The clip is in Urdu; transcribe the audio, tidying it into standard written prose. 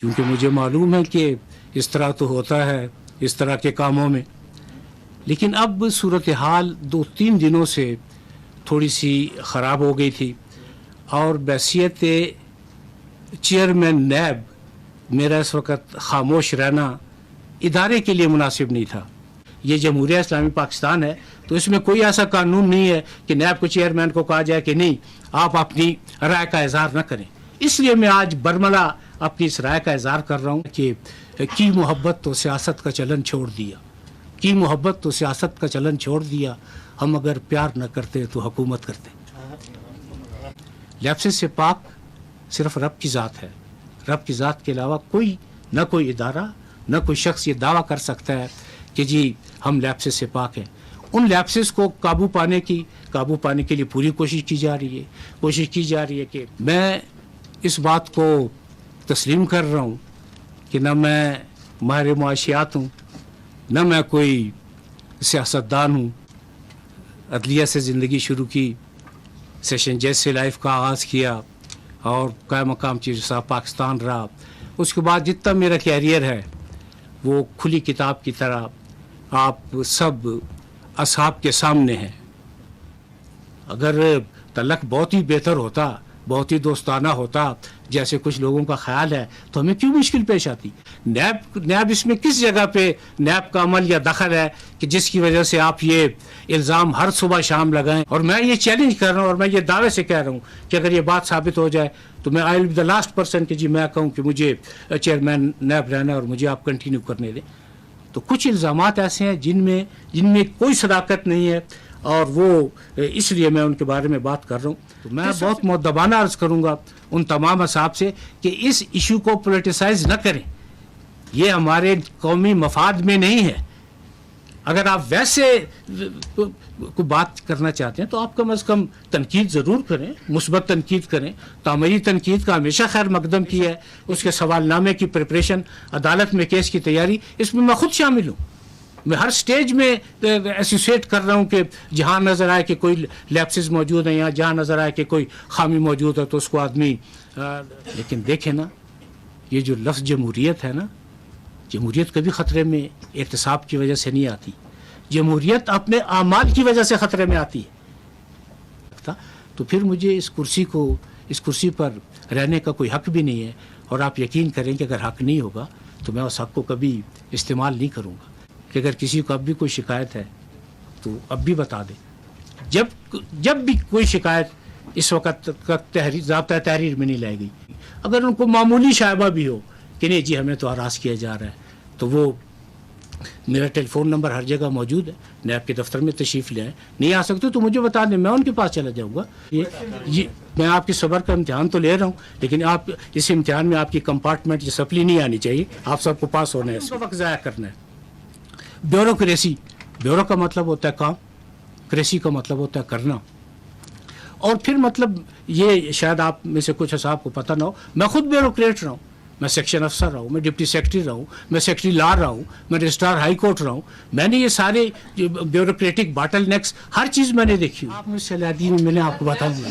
کیونکہ مجھے معلوم ہے کہ اس طرح تو ہوتا ہے اس طرح کے کاموں میں. لیکن اب صورتحال 2-3 دنوں سے تھوڑی سی خراب ہو گئی تھی اور بحیثیت چیئرمین نیب میرا اس وقت خاموش رہنا ادارے کے لیے مناسب نہیں تھا. یہ جمہوریہ اسلامی پاکستان ہے تو اس میں کوئی ایسا قانون نہیں ہے کہ نیب کو چیئرمین کو کہا جائے کہ نہیں آپ اپنی رائے کا اظہار نہ کریں. اس لیے میں آج برملا اپنی اس رائے کا اظہار کر رہا ہوں کہ کی محبت تو سیاست کا چلن چھوڑ دیا، کی محبت تو سیاست کا چلن چھوڑ دیا، ہم اگر پیار نہ کرتے تو حکومت کرتے. لیپسز سے پاک صرف رب کی ذات ہے. رب کی ذات کے علاوہ نہ کوئی ادارہ نہ کوئی شخص یہ دعویٰ کر سکتا ہے کہ جی ہم لیپسز سے پاک ہیں. ان لیپسز کو قابو پانے کے لیے پوری کوشش کی جا رہی ہے کہ میں اس بات کو تسلیم کر رہا ہوں کہ نہ میں ماہر معاشیات ہوں، نہ میں کوئی سیاستدان ہوں. عدلیہ سے زندگی شروع کی، سیشن جج سے لائف کا آغاز کیا اور قائم مقام چیف صاحب پاکستان رہا. اس کے بعد جتنا میرا کیریئر ہے وہ کھلی کتاب کی طرح آپ سب اصحاب کے سامنے ہے. اگر تعلق بہت ہی بہتر ہوتا، بہت ہی دوستانہ ہوتا جیسے کچھ لوگوں کا خیال ہے تو ہمیں کیوں مشکل پیش آتی؟ نیب اس میں کس جگہ پہ نیب کا عمل یا دخل ہے کہ جس کی وجہ سے آپ یہ الزام ہر صبح شام لگائیں؟ اور میں یہ چیلنج کر رہا ہوں اور میں یہ دعوے سے کہہ رہا ہوں کہ اگر یہ بات ثابت ہو جائے تو میں I will be the last person کہ جی میں کہوں کہ مجھے چیئرمین نیب رہنا ہے اور مجھے آپ کنٹینیو کرنے دیں. تو کچھ الزامات ایسے ہیں جن میں کوئی صداقت نہیں ہے اور وہ اس لیے میں ان کے بارے میں بات کر رہا ہوں. تو میں بہت مؤدبانہ عرض کروں گا ان تمام اصحاب سے کہ اس ایشو کو پولیٹیسائز نہ کریں. یہ ہمارے قومی مفاد میں نہیں ہے. اگر آپ ویسے کو بات کرنا چاہتے ہیں تو آپ کم از کم تنقید ضرور کریں، مثبت تنقید کریں. تعمیری تنقید کا ہمیشہ خیر مقدم کی ہے. اس کے سوال نامے کی پریپریشن، عدالت میں کیس کی تیاری، اس میں خود شامل ہوں. میں ہر سٹیج میں ایسوسیٹ کر رہا ہوں کہ جہاں نظر آئے کہ کوئی لیپسز موجود ہیں یا جہاں نظر آئے کہ کوئی خامی موجود ہے تو اس کو آدمی لیکن دیکھیں نا، یہ جو لفظ جمہوریت ہے نا، جمہوریت کبھی خطرے میں احتساب کی وجہ سے نہیں آتی. جمہوریت اپنے اعمال کی وجہ سے خطرے میں آتی ہے. تو پھر مجھے اس کرسی پر رہنے کا کوئی حق بھی نہیں ہے. اور آپ یقین کریں کہ اگر حق نہیں ہوگا تو میں اس حق کو کبھی استعمال نہیں کروں گا. کہ اگر کسی کو اب بھی کوئی شکایت ہے تو اب بھی بتا دیں. جب بھی کوئی شکایت اس وقت تک ضابطۂ تحریر میں نہیں لائی گئی، اگر ان کو معمولی شائبہ بھی ہو کہ نہیں جی ہمیں تو ہراس کیا جا رہا ہے، تو وہ میرا ٹیلی فون نمبر ہر جگہ موجود ہے. نیب کے دفتر میں تشریف لے آئیں. نہیں آ سکتے تو مجھے بتا دیں، میں ان کے پاس چلا جاؤں گا. میں آپ کی صبر کا امتحان تو لے رہا ہوں، لیکن آپ اس امتحان میں آپ کی کمپارٹمنٹ یہ سپلی نہیں آنی چاہیے. آپ سب کو پاس ہونا ہے، اس وقت ضائع کرنا ہے. بیوروکریسی، بیورو کا مطلب ہوتا ہے کام، کریسی کا مطلب ہوتا ہے کرنا. اور پھر مطلب یہ شاید آپ میں سے کچھ اصحاب کو پتہ نہ ہو، میں خود بیوروکریٹ رہا ہوں. میں سیکشن افسر رہا ہوں، میں ڈپٹی سیکرٹری رہا ہوں، میں سیکرٹری لا رہا ہوں، میں رجسٹرار ہائی کورٹ رہا ہوں. میں نے یہ سارے بیوروکریٹک باٹل نیکس ہر چیز میں نے دیکھی. آپ مجھ سے میں نے آپ کو بتا دیا.